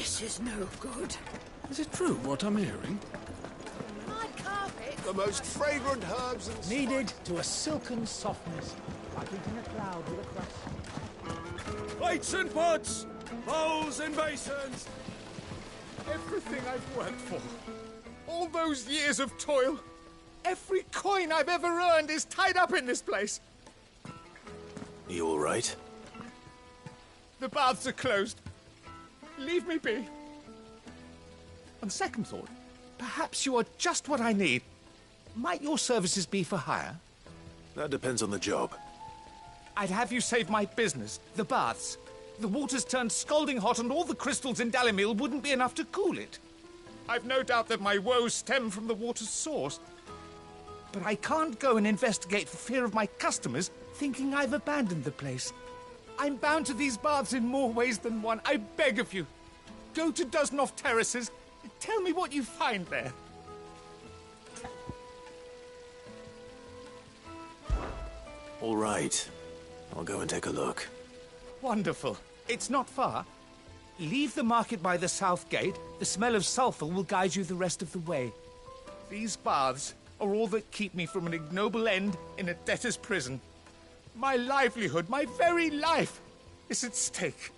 This is no good. Is it true what I'm hearing? My carpet. The most fragrant herbs and Kneaded to a silken softness, like eating a cloud with a crust. Plates and pots! Bowls and basins! everything I've worked for. All those years of toil. Every coin I've ever earned is tied up in this place. You all right? The baths are closed. Leave me be. On second thought, perhaps you are just what I need. Might your services be for hire? That depends on the job. I'd have you save my business, the baths. The water's turned scalding hot and all the crystals in Dalimil wouldn't be enough to cool it. I've no doubt that my woes stem from the water's source. But I can't go and investigate for fear of my customers thinking I've abandoned the place. I'm bound to these baths in more ways than one. I beg of you. Go to Dusnov Terraces. Tell me what you find there. All right. I'll go and take a look. Wonderful. It's not far. Leave the market by the south gate. The smell of sulphur will guide you the rest of the way. These baths are all that keep me from an ignoble end in a debtor's prison. My livelihood, my very life, is at stake.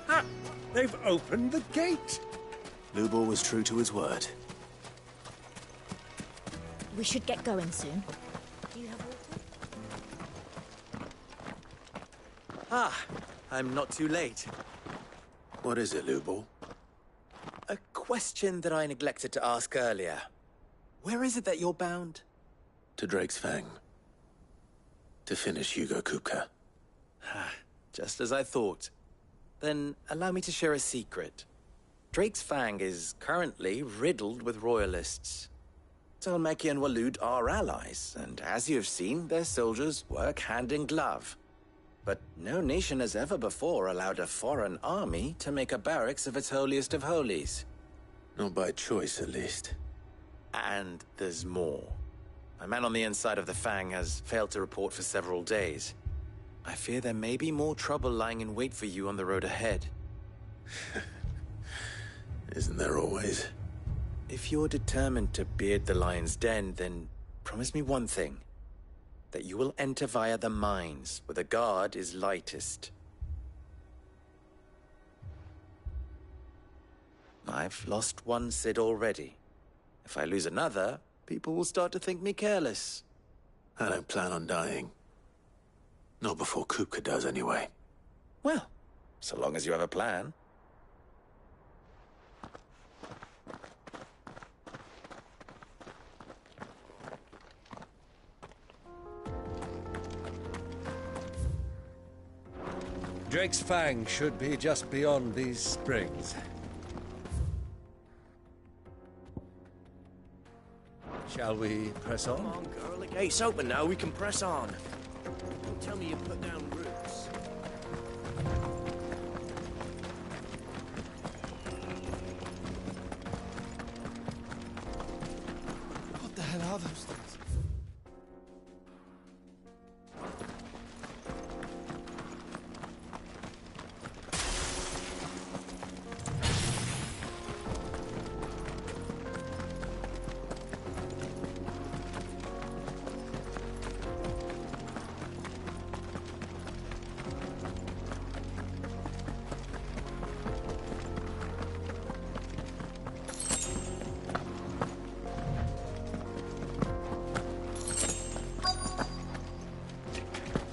Ah, they've opened the gate. Lubor was true to his word. We should get going soon. Do you have water? Ah, I'm not too late. What is it, Lubor? A question that I neglected to ask earlier. Where is it that you're bound? To Drake's Fang. To finish Hugo Kupka. Just as I thought. Then allow me to share a secret. Drake's Fang is currently riddled with royalists. Talmeki and Walud are allies, and as you have seen, their soldiers work hand in glove. But no nation has ever before allowed a foreign army to make a barracks of its holiest of holies. Not by choice, at least. And there's more. A man on the inside of the Fang has failed to report for several days. I fear there may be more trouble lying in wait for you on the road ahead. Isn't there always? If you're determined to beard the lion's den, then promise me one thing. That you will enter via the mines, where the guard is lightest. I've lost one Cid already. If I lose another, people will start to think me careless. I don't plan on dying. Not before Kupka does, anyway. Well, so long as you have a plan. Drake's Fang should be just beyond these springs. Shall we press on? Come on, girl. The gate's open now. We can press on. Don't tell me you put down roots. What the hell are those things?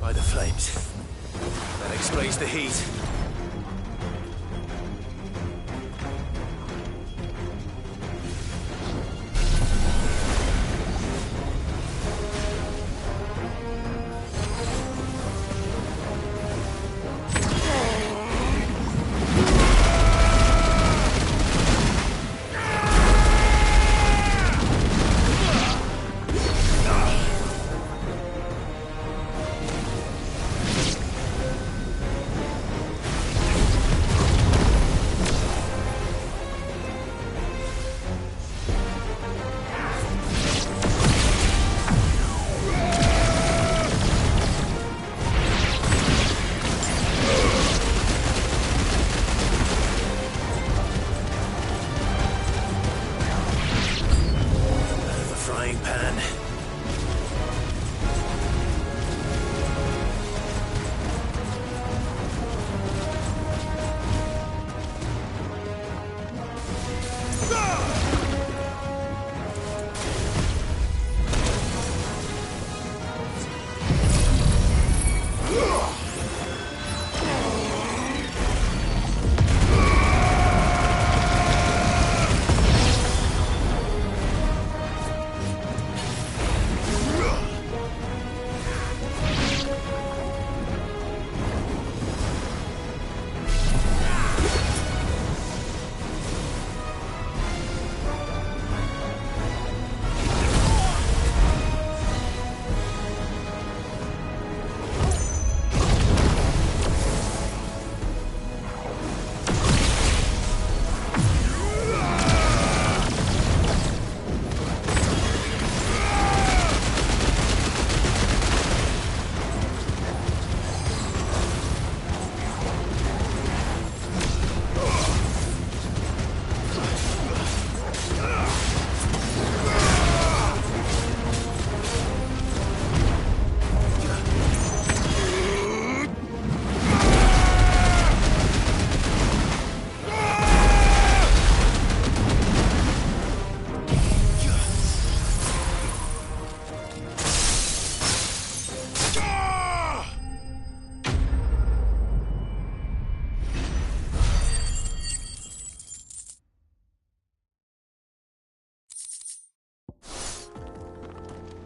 By the flames. That explains the heat.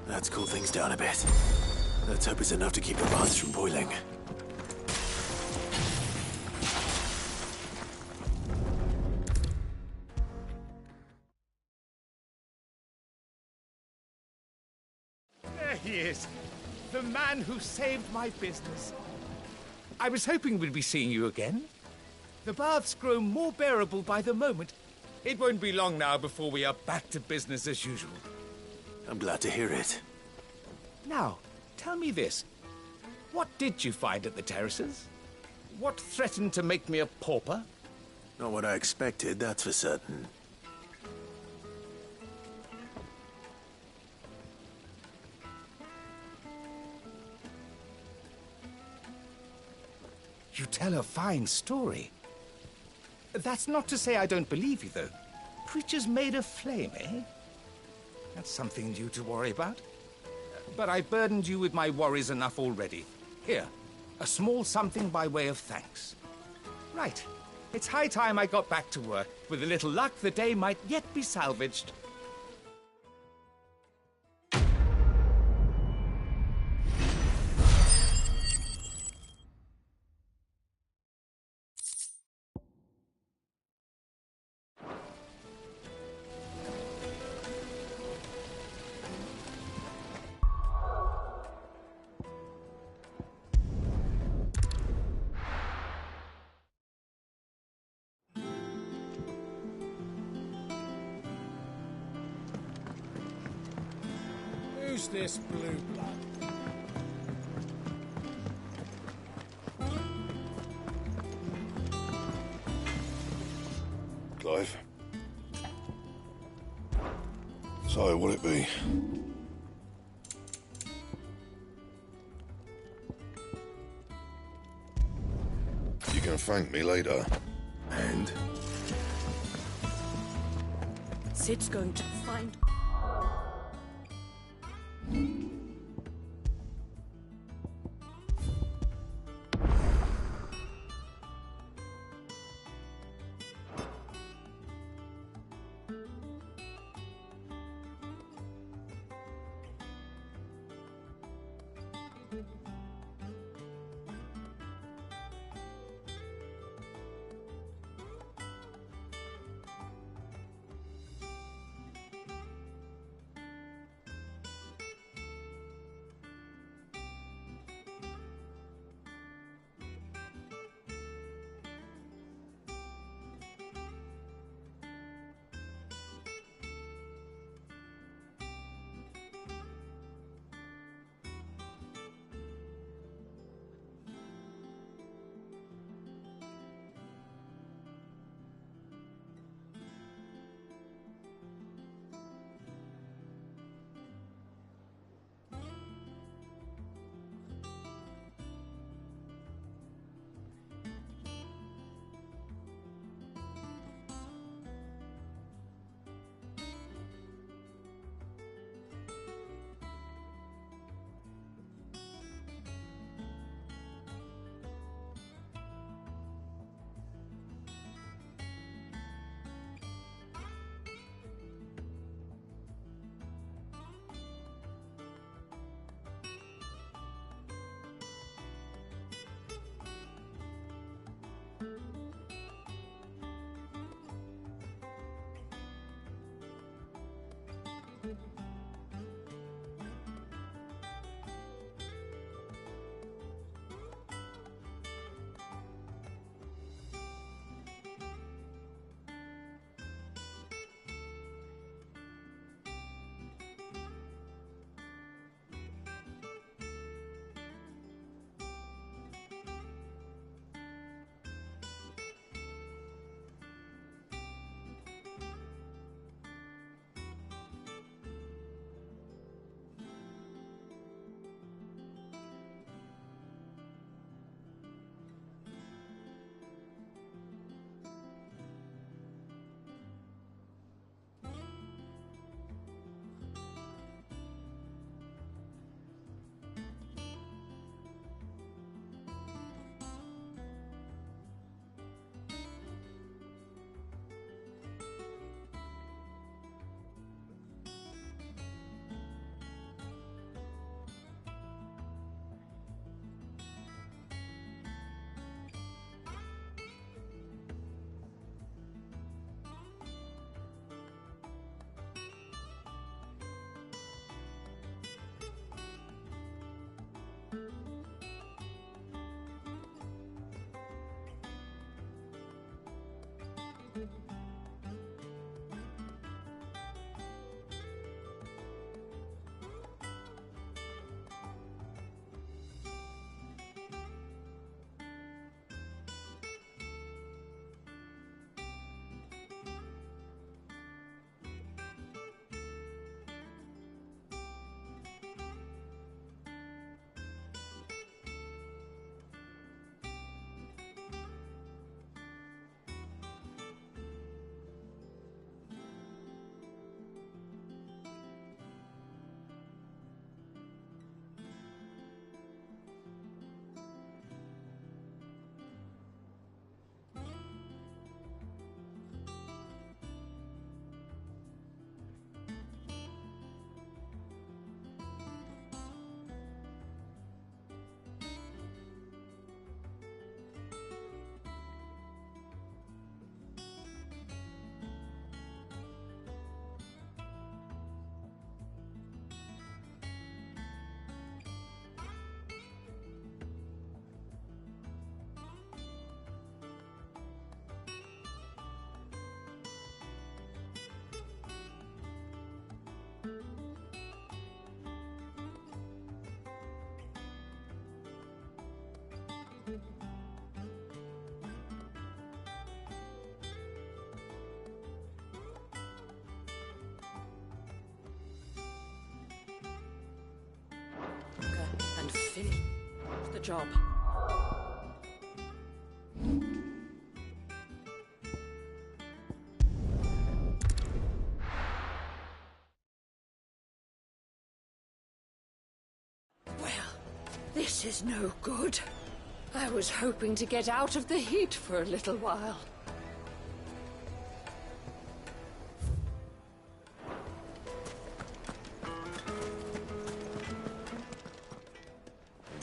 Let's cool things down a bit. Let's hope it's enough to keep the baths from boiling. There he is. The man who saved my business. I was hoping we'd be seeing you again. The baths grow more bearable by the moment. It won't be long now before we are back to business as usual. I'm glad to hear it. Now, tell me this. What did you find at the terraces? What threatened to make me a pauper? Not what I expected, that's for certain. You tell a fine story. That's not to say I don't believe you, though. Creatures made of flame, eh? That's something new to worry about. But I burdened you with my worries enough already. Here, a small something by way of thanks. Right. It's high time I got back to work. With a little luck, the day might yet be salvaged. Who's this blue blood? Clive. So, what'll it be? You can thank me later. And? Sid's going to find... the job. Well, this is no good. I was hoping to get out of the heat for a little while.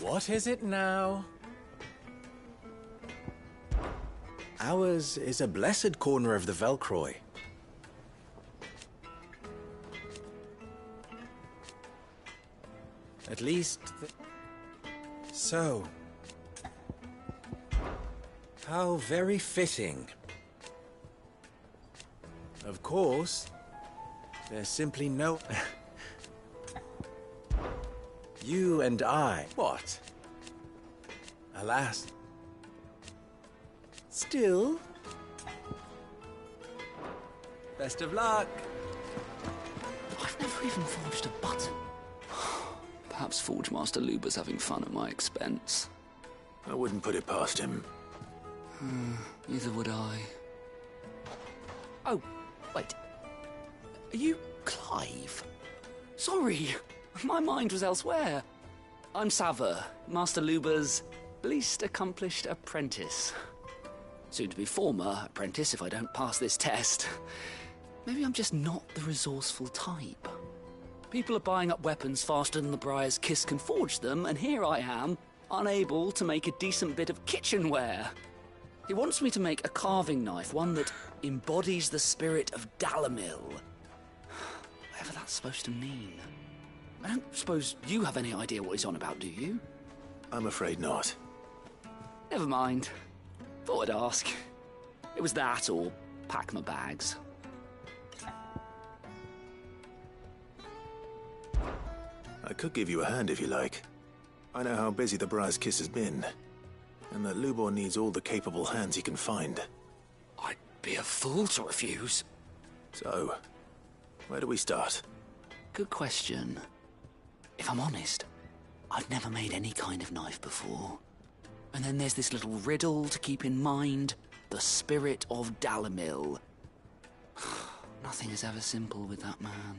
What is it now? Ours is a blessed corner of the Velcroy. At least... So... How very fitting. Of course, there's simply no... You and I. What? Alas. Still. Best of luck. I've never even forged a button. Perhaps Forge Master Luber's having fun at my expense. I wouldn't put it past him. Neither would I. Oh, wait. Are you Clive? Sorry, my mind was elsewhere. I'm Saver, Master Luber's least accomplished apprentice. Soon to be former apprentice if I don't pass this test. Maybe I'm just not the resourceful type. People are buying up weapons faster than the Briar's Kiss can forge them, and here I am, unable to make a decent bit of kitchenware. He wants me to make a carving knife, one that embodies the spirit of Dalamil. Whatever that's supposed to mean. I don't suppose you have any idea what he's on about, do you? I'm afraid not. Never mind. Thought I'd ask. It was that or pack my bags. I could give you a hand if you like. I know how busy the Briar's Kiss has been, and that Lubor needs all the capable hands he can find. I'd be a fool to refuse. So, where do we start? Good question. If I'm honest, I've never made any kind of knife before. And then there's this little riddle to keep in mind. The spirit of Dalamil. Nothing is ever simple with that man.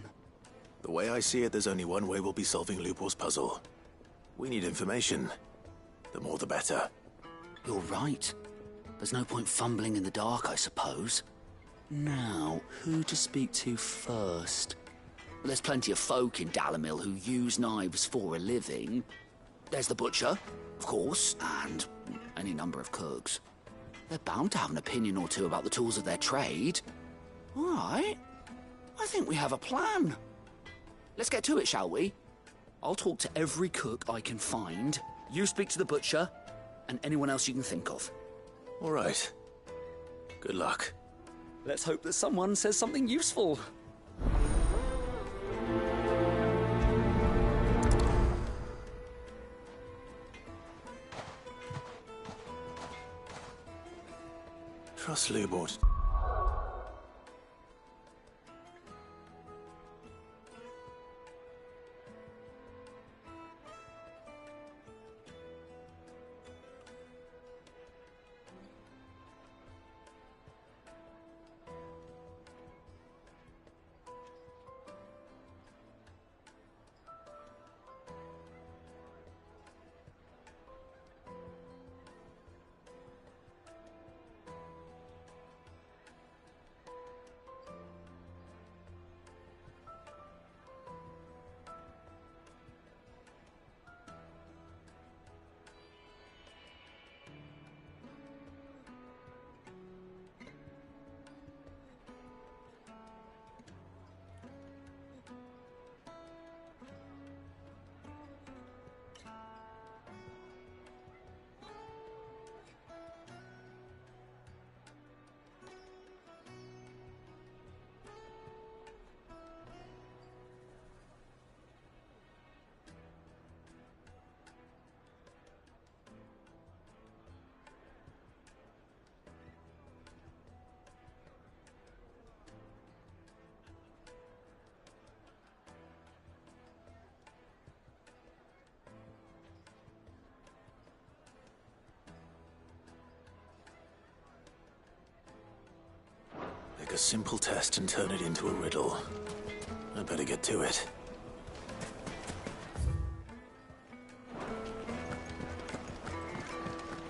The way I see it, there's only one way we'll be solving Lubor's puzzle. We need information. The more the better. You're right. There's no point fumbling in the dark, I suppose. Now, who to speak to first? There's plenty of folk in Dalamil who use knives for a living. There's the butcher, of course, and any number of cooks. They're bound to have an opinion or two about the tools of their trade. All right. I think we have a plan. Let's get to it, shall we? I'll talk to every cook I can find. You speak to the butcher, and anyone else you can think of. All right. Good luck. Let's hope that someone says something useful. Trust Lubor. a simple test and turn it into a riddle. I'd better get to it.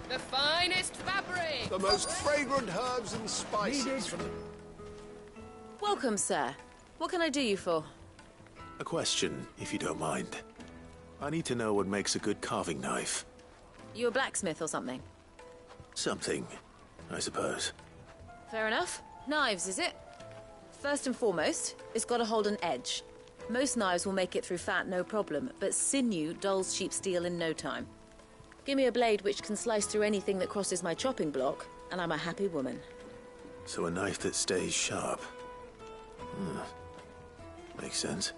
The finest fabric! The most fragrant herbs and spices from the... Welcome, sir. What can I do you for? A question, if you don't mind. I need to know what makes a good carving knife. You a blacksmith or something? Something, I suppose. Fair enough. Knives, is it? First and foremost, it's got to hold an edge. Most knives will make it through fat, no problem, but sinew dulls cheap steel in no time. Give me a blade which can slice through anything that crosses my chopping block, and I'm a happy woman. So a knife that stays sharp. Makes sense.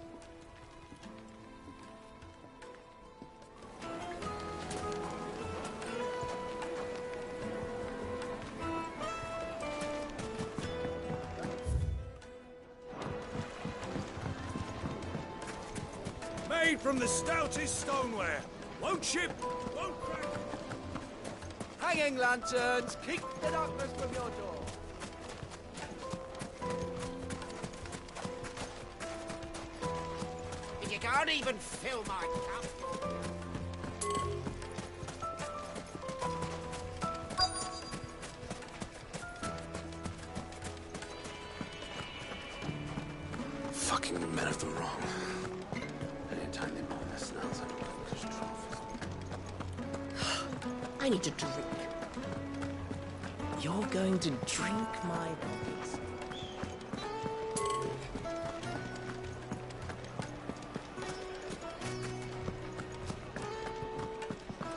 Made from the stoutest stoneware. Won't chip, won't crack. Hanging lanterns, keep the darkness from your door. You can't even fill my cup. Fucking men of the wrong. I need to drink. You're going to drink my bodies.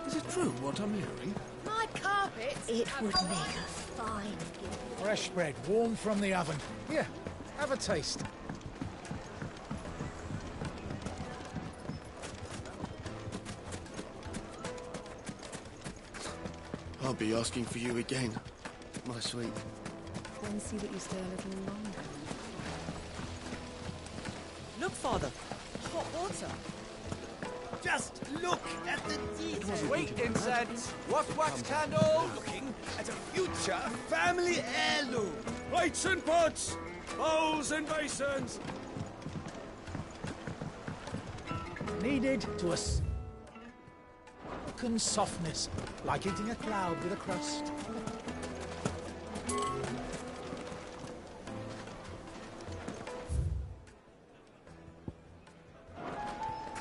Is it true what I'm hearing? My carpets. It would make a fine gift. Fresh bread, warm from the oven. Here, have a taste. I'll be asking for you again, my sweet. Then see that you stay a little longer. Look, Father. Hot water. Just look at the details. Sweet incense, wax candle. Looking at a future family heirloom. Plates and pots, bowls and basins. Needed to a silken softness, like eating a cloud with a crust.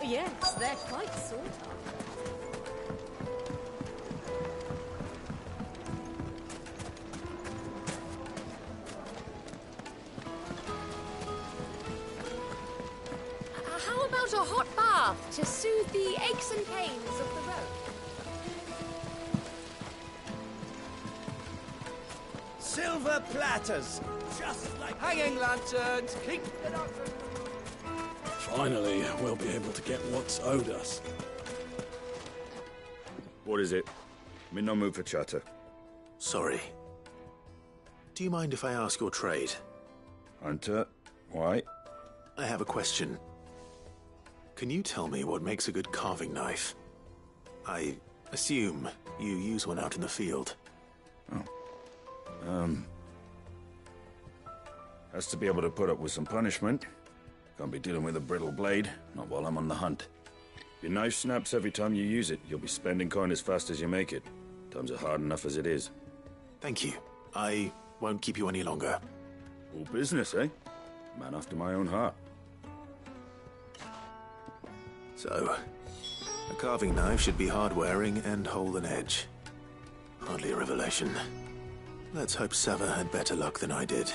Yes, they're quite sought after. How about a hot bath to soothe the aches and pains of the road? Silver platters, just like Hanging lanterns, keep the darkness. Finally, we'll be able to get what's owed us. What is it? I'm in no mood for chatter. Sorry. Do you mind if I ask your trade? Hunter, why? I have a question. Can you tell me what makes a good carving knife? I assume you use one out in the field. Has to be able to put up with some punishment. Can't be dealing with a brittle blade, not while I'm on the hunt. If your knife snaps every time you use it, you'll be spending coin as fast as you make it. Times are hard enough as it is. Thank you. I won't keep you any longer. All business, eh? Man after my own heart. So, a carving knife should be hard-wearing and hold an edge. Hardly a revelation. Let's hope Sava had better luck than I did.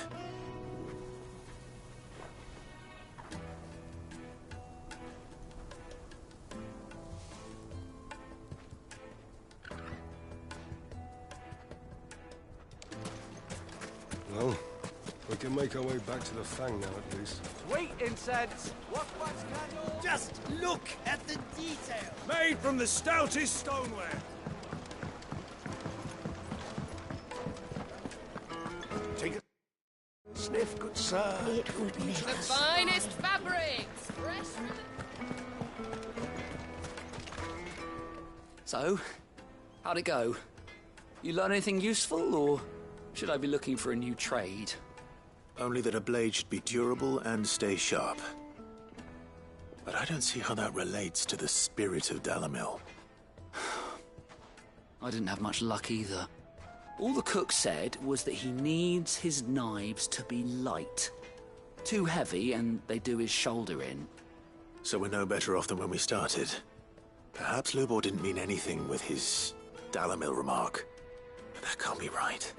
Well, we can make our way back to the Fang now, at least. Sweet incense, wax candle. Just look at the detail. Made from the stoutest stoneware. Take a sniff, good sir. It would make The us finest fabrics, fresh from So, how'd it go? You learn anything useful, or should I be looking for a new trade? Only that a blade should be durable and stay sharp. But I don't see how that relates to the spirit of Dalamil. I didn't have much luck either. All the cook said was that he needs his knives to be light. Too heavy and they do his shoulder in. So we're no better off than when we started. Perhaps Lubor didn't mean anything with his Dalamil remark. But that can't be right.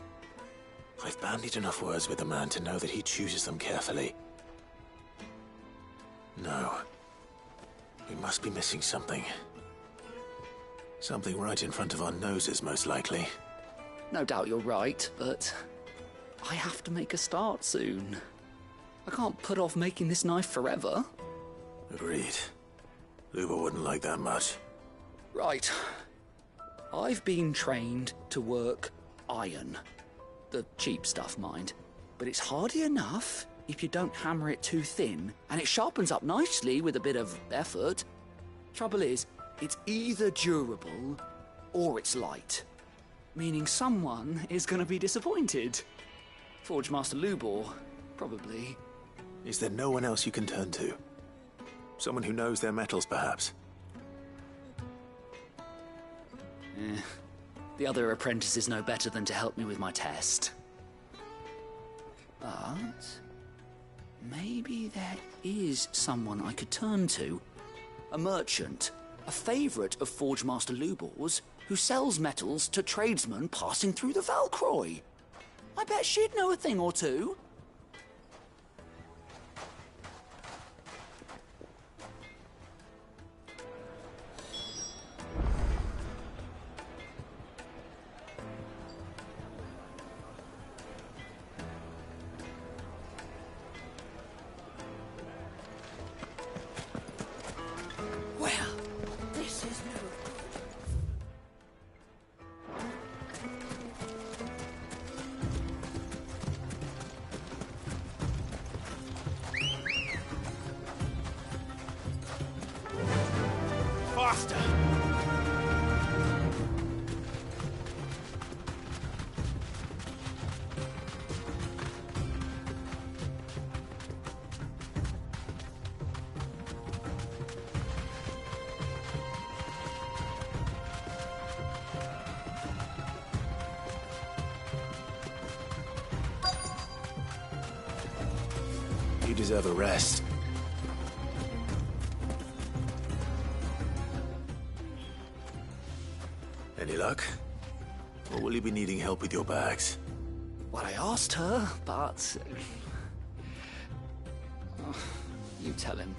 I've bandied enough words with the man to know that he chooses them carefully. No. We must be missing something. Something right in front of our noses, most likely. No doubt you're right, but I have to make a start soon. I can't put off making this knife forever. Agreed. Lubor wouldn't like that much. Right. I've been trained to work iron. The cheap stuff, mind. But it's hardy enough if you don't hammer it too thin, and it sharpens up nicely with a bit of effort. Trouble is, it's either durable or it's light. Meaning someone is going to be disappointed. Forge Master Lubor, probably. Is there no one else you can turn to? Someone who knows their metals, perhaps? The other apprentices know better than to help me with my test. But maybe there is someone I could turn to. A merchant, a favourite of Forge Master Lubor's, who sells metals to tradesmen passing through the Valcroy. I bet she'd know a thing or two. You deserve a rest. Any luck? Or will you be needing help with your bags? Well, I asked her, but... you tell him.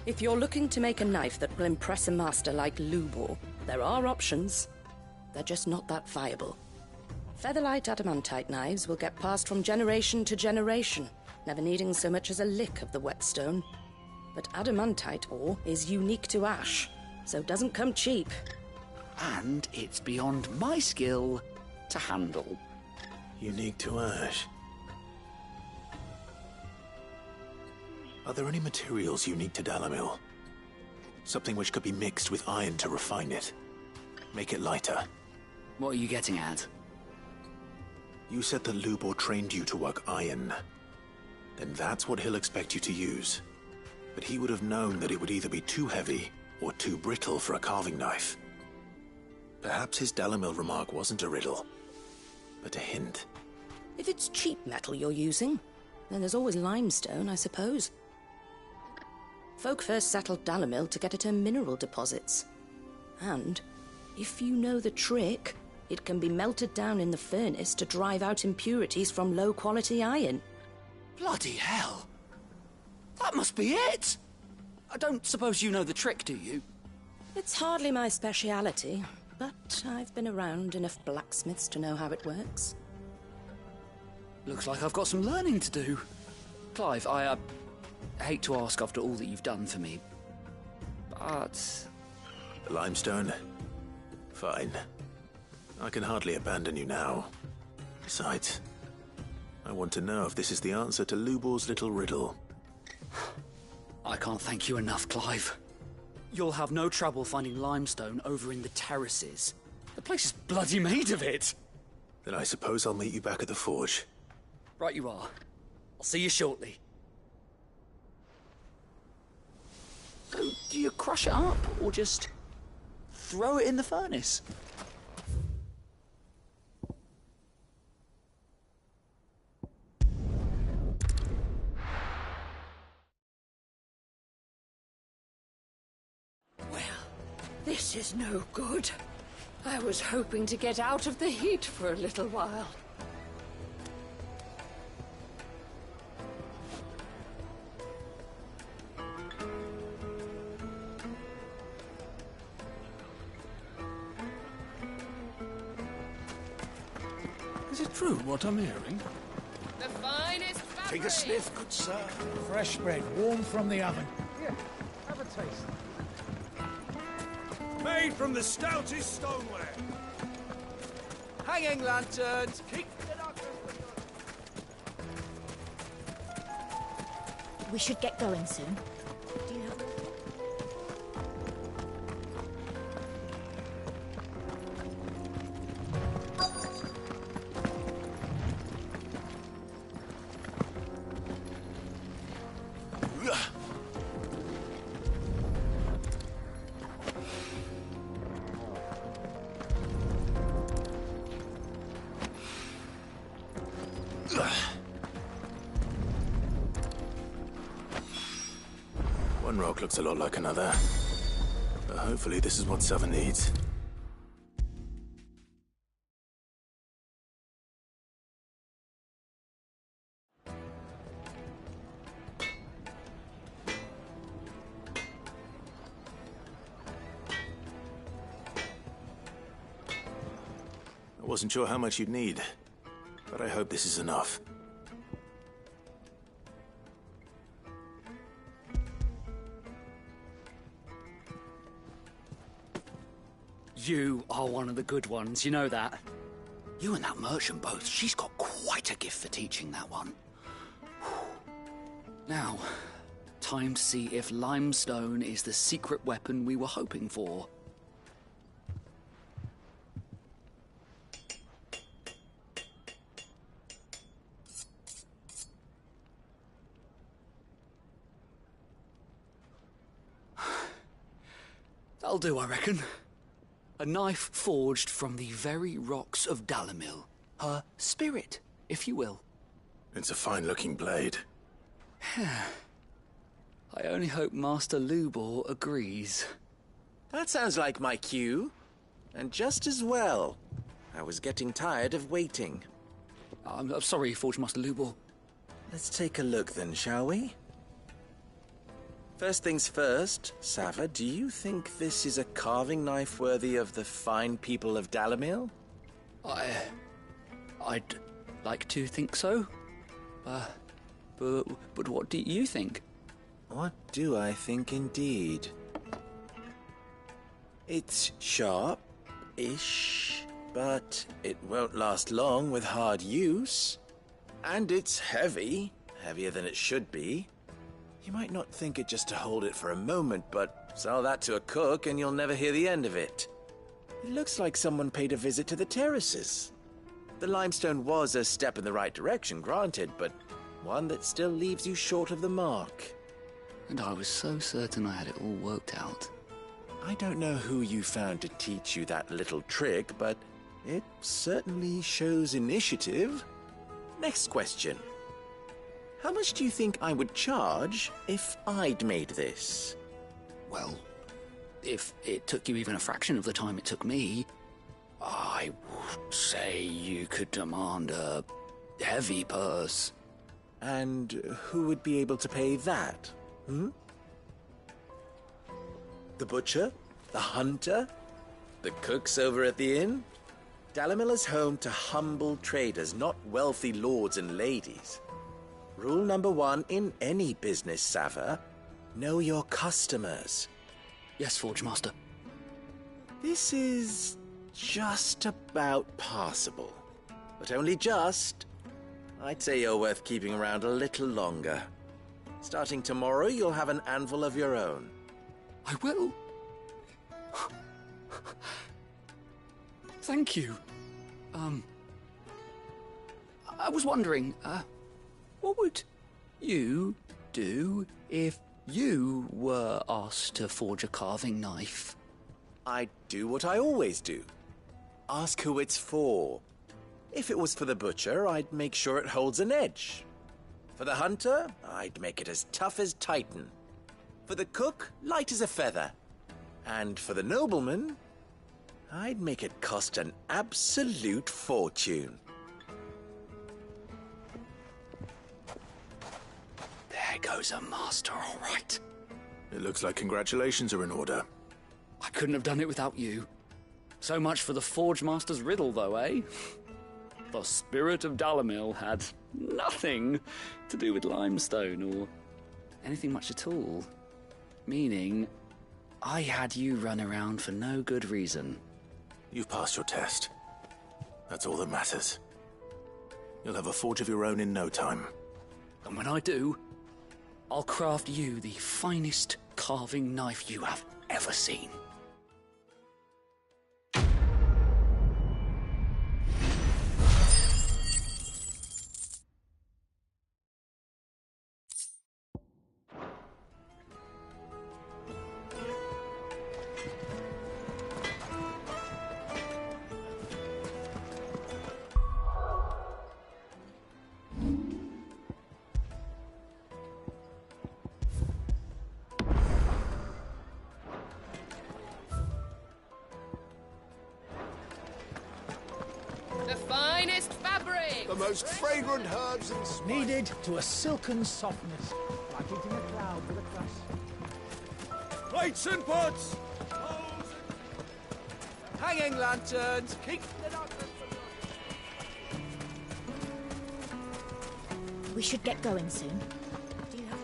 If you're looking to make a knife that will impress a master like Lubor, there are options. They're just not that viable. Featherlight adamantite knives will get passed from generation to generation, never needing so much as a lick of the whetstone. But adamantite ore is unique to ash, so it doesn't come cheap. And it's beyond my skill to handle. Unique to ash? Are there any materials unique to Dalamil? Something which could be mixed with iron to refine it. Make it lighter. What are you getting at? You said that Lubor trained you to work iron. Then that's what he'll expect you to use. But he would have known that it would either be too heavy or too brittle for a carving knife. Perhaps his Dalamil remark wasn't a riddle, but a hint. If it's cheap metal you're using, then there's always limestone, I suppose. Folk first settled Dalamil to get at her mineral deposits. And, if you know the trick, it can be melted down in the furnace to drive out impurities from low-quality iron. Bloody hell! That must be it! I don't suppose you know the trick, do you? It's hardly my speciality, but I've been around enough blacksmiths to know how it works. Looks like I've got some learning to do. Clive, I hate to ask after all that you've done for me, but... Limestone? Fine. I can hardly abandon you now. Besides, I want to know if this is the answer to Lubor's little riddle. I can't thank you enough, Clive. You'll have no trouble finding limestone over in the terraces. The place is bloody made of it. Then I suppose I'll meet you back at the forge. Right you are. I'll see you shortly. So, do you crush it up, or just throw it in the furnace? Well, this is no good. I was hoping to get out of the heat for a little while. Is it true what I'm hearing? The finest fabric. Take a sniff, good sir. Fresh bread, warm from the oven. Here, have a taste. Made from the stoutest stoneware. Hanging lanterns. Keep We should get going soon. Do you have... One rock looks a lot like another. But hopefully this is what Sava needs. I wasn't sure how much you'd need, but I hope this is enough. You are one of the good ones, you know that. You and that merchant both, she's got quite a gift for teaching that one. Now, time to see if limestone is the secret weapon we were hoping for. That'll do, I reckon. A knife forged from the very rocks of Dalimil. Her spirit, if you will. It's a fine-looking blade. I only hope Master Lubor agrees. That sounds like my cue. And just as well. I was getting tired of waiting. I'm sorry, Forge Master Lubor. Let's take a look then, shall we? First things first, Sava, do you think this is a carving knife worthy of the fine people of Dalimil? I'd like to think so. But what do you think? What do I think indeed? It's sharp-ish, but it won't last long with hard use. And it's heavy, heavier than it should be. You might not think it just to hold it for a moment, but sell that to a cook and you'll never hear the end of it. It looks like someone paid a visit to the terraces. The limestone was a step in the right direction, granted, but one that still leaves you short of the mark. And I was so certain I had it all worked out. I don't know who you found to teach you that little trick, but it certainly shows initiative. Next question. How much do you think I would charge if I'd made this? Well, if it took you even a fraction of the time it took me, I would say you could demand a heavy purse. And who would be able to pay that? The butcher? The hunter? The cooks over at the inn? Dalimil is home to humble traders, not wealthy lords and ladies. Rule number 1 in any business, Sava, know your customers. Yes, Forge Master. This is just about passable. But only just. I'd say you're worth keeping around a little longer. Starting tomorrow, you'll have an anvil of your own. I will. Thank you. I was wondering, what would You do if you were asked to forge a carving knife. I'd do what I always do. Ask who it's for. If it was for the butcher, I'd make sure it holds an edge. For the hunter, I'd make it as tough as Titan. For the cook, light as a feather. And for the nobleman, I'd make it cost an absolute fortune. There goes a master, all right. It looks like congratulations are in order. I couldn't have done it without you. So much for the Forge Master's riddle, though, eh? The spirit of Dalamil had nothing to do with limestone or anything much at all. Meaning, I had you run around for no good reason. You've passed your test. That's all that matters. You'll have a forge of your own in no time. And when I do, I'll craft you the finest carving knife you have ever seen. The finest fabric! The most fragrant herbs and spices. Kneaded to a silken softness, like eating a cloud with a crust. Plates and pots! Hanging lanterns! Keep the darkness We should get going soon. Do you have...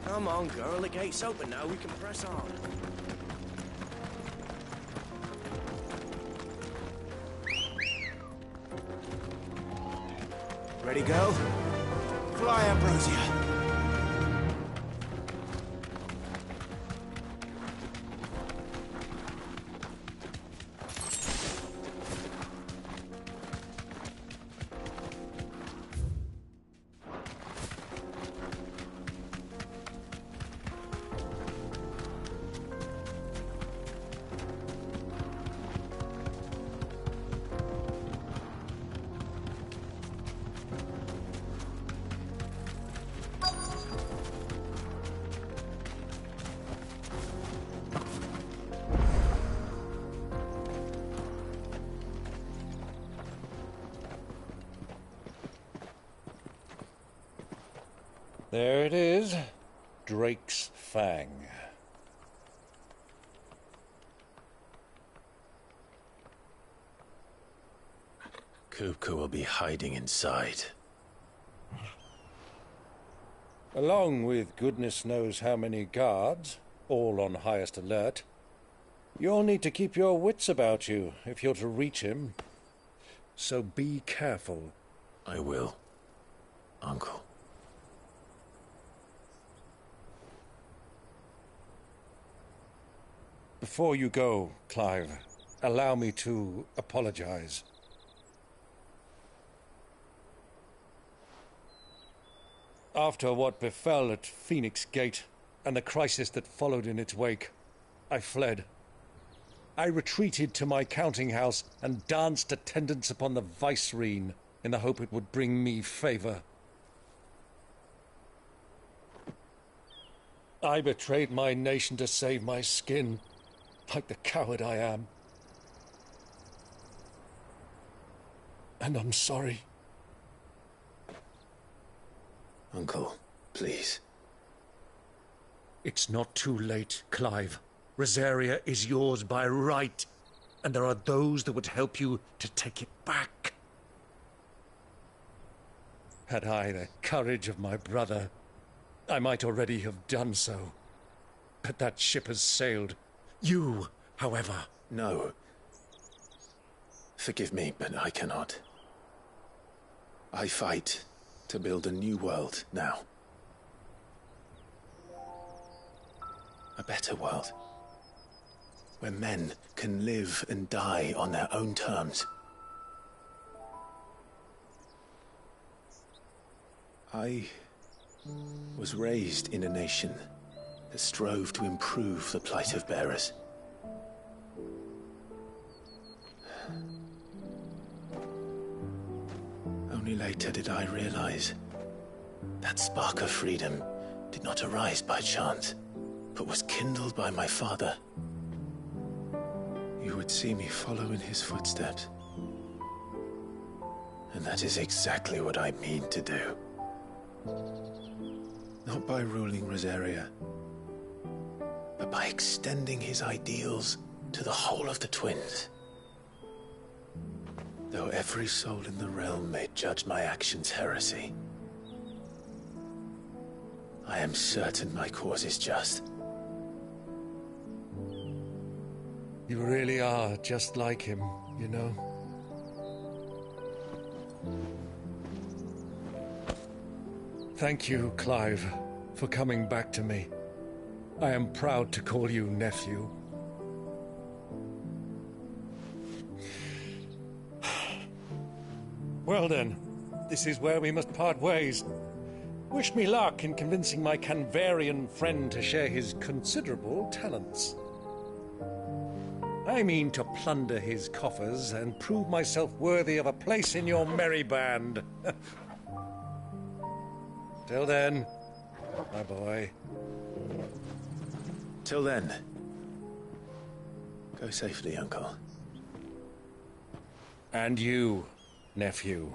Come on, girl. The gate's open now. We can press on. Ready, go? Fly, Ambrosia. There it is. Drake's Fang. Kupka will be hiding inside. Along with goodness knows how many guards, all on highest alert. You'll need to keep your wits about you if you're to reach him. So be careful. I will, Uncle. Before you go, Clive, allow me to apologize. After what befell at Phoenix Gate and the crisis that followed in its wake, I fled. I retreated to my counting house and danced attendance upon the vicereine in the hope it would bring me favor. I betrayed my nation to save my skin, like the coward I am. And I'm sorry. Uncle, please. It's not too late, Clive. Rosaria is yours by right, and there are those that would help you to take it back. Had I the courage of my brother, I might already have done so. But that ship has sailed. You, however... No. Forgive me, but I cannot. I fight to build a new world now. A better world. where men can live and die on their own terms. I was raised in a nation that strove to improve the plight of bearers. Only later did I realize that spark of freedom did not arise by chance, but was kindled by my father. You would see me follow in his footsteps. And that is exactly what I mean to do. Not by ruling Rosaria, but by extending his ideals to the whole of the Twins. Though every soul in the realm may judge my actions heresy, I am certain my cause is just. You really are just like him, you know? Thank you, Clive, for coming back to me. I am proud to call you nephew. Well then, this is where we must part ways. Wish me luck in convincing my Canvarian friend to share his considerable talents. I mean to plunder his coffers and prove myself worthy of a place in your merry band. Till then, my boy. Till then, go safely, Uncle. And you, nephew.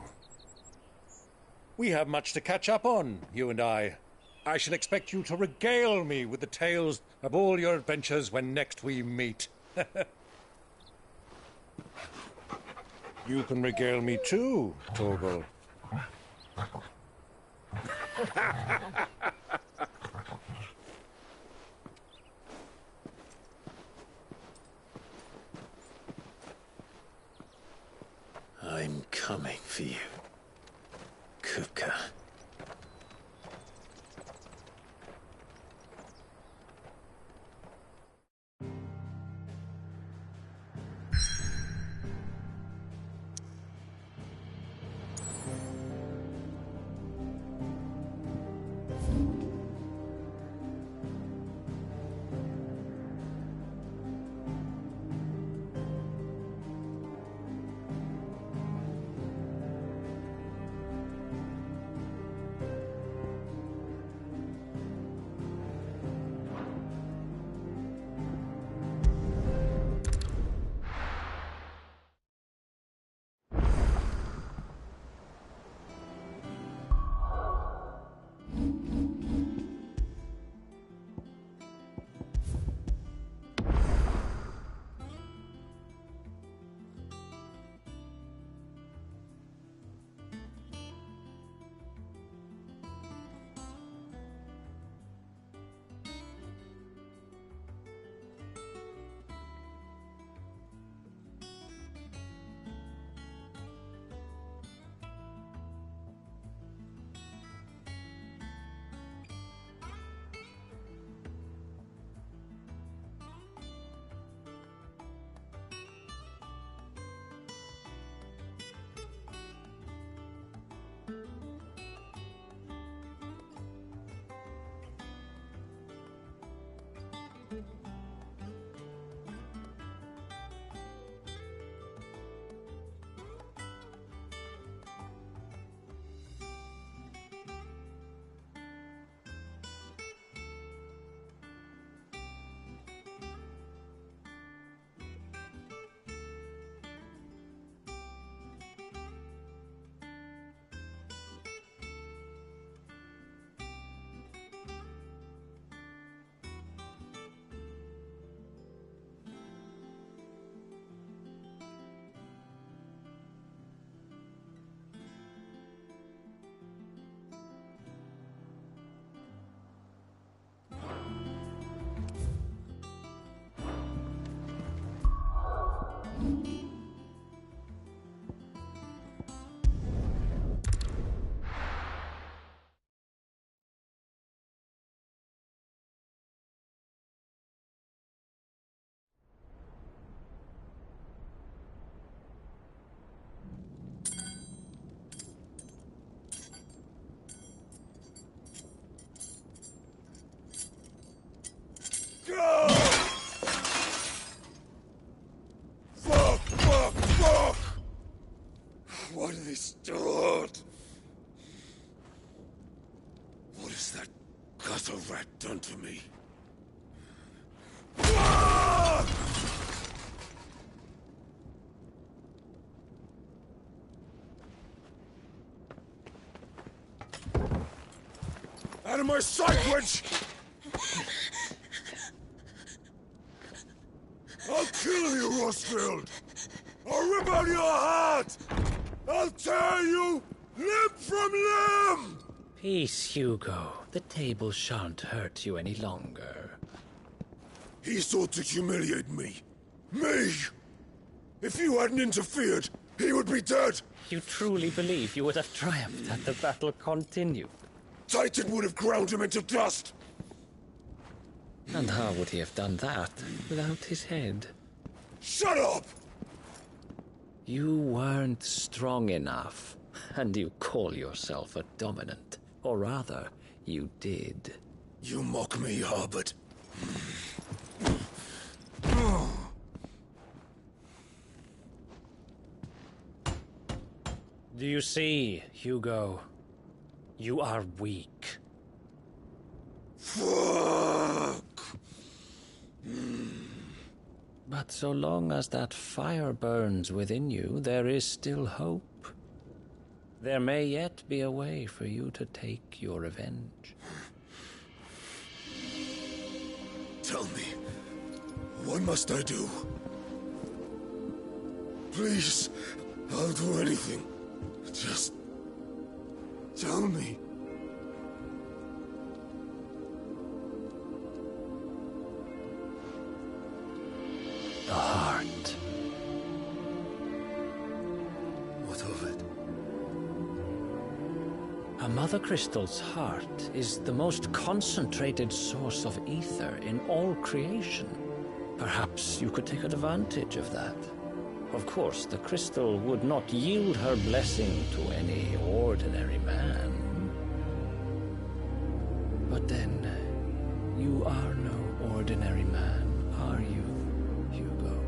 We have much to catch up on, you and I. I shall expect you to regale me with the tales of all your adventures when next we meet. You can regale me too, Torgal. I'm coming for you, Kupka. Why do they still hurt? What has that gutter rat done to me? Out of my sight, witch! I'll kill you, Rosfield! I'll rip out your heart! I'll tear you limb from limb! Peace, Hugo. The table shan't hurt you any longer. He sought to humiliate me. Me! If you hadn't interfered, he would be dead! You truly believe you would have triumphed had the battle continued? Titan would have ground him into dust! And how would he have done that without his head? Shut up! You weren't strong enough, and you call yourself a dominant. Or rather, you did. You mock me, Harbert. Do you see, Hugo? You are weak. Fuck! But so long as that fire burns within you, there is still hope. There may yet be a way for you to take your revenge. Tell me, what must I do? Please, I'll do anything. Just tell me. The heart. What of it? A Mother Crystal's heart is the most concentrated source of ether in all creation. Perhaps you could take advantage of that. Of course, the crystal would not yield her blessing to any ordinary man. But then, you are no ordinary man, are you, Hugo?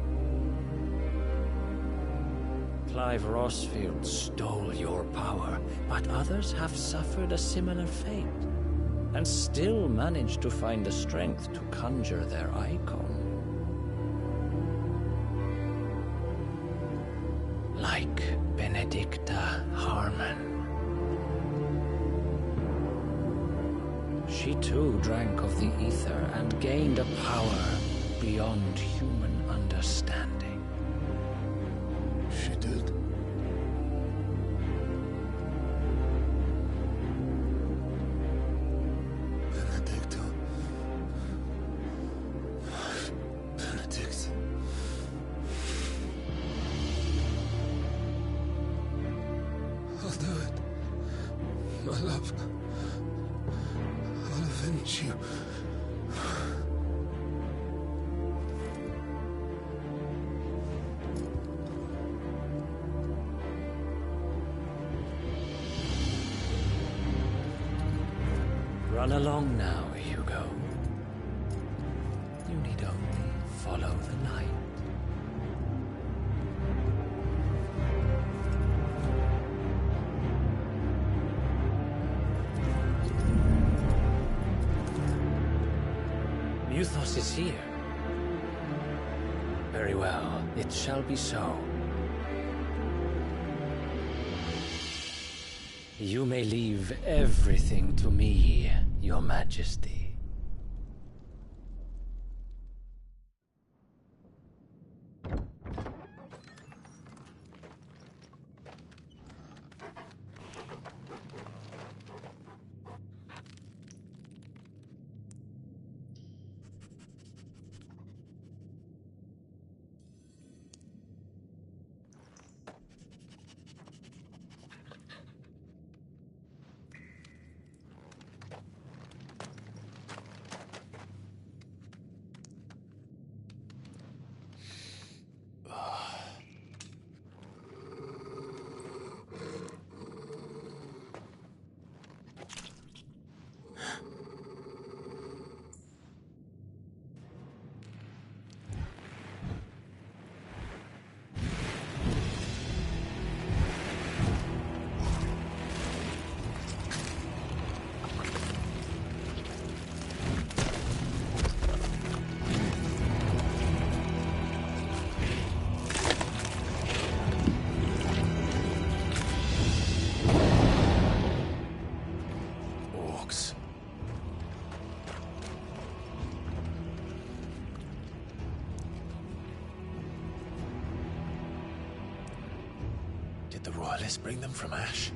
Clive Rosfield stole your power, but others have suffered a similar fate, and still managed to find the strength to conjure their icon. Like Benedicta Harmon. She too drank of the ether and gained a power beyond human understanding. She did? Benedicta. Benedict. I'll do it. My love. I'll avenge you. Run along now, Hugo. You need only follow the light. Muthos is here. Very well, it shall be so. You may leave everything to me, Your Majesty. Did the Royalists bring them from Ash?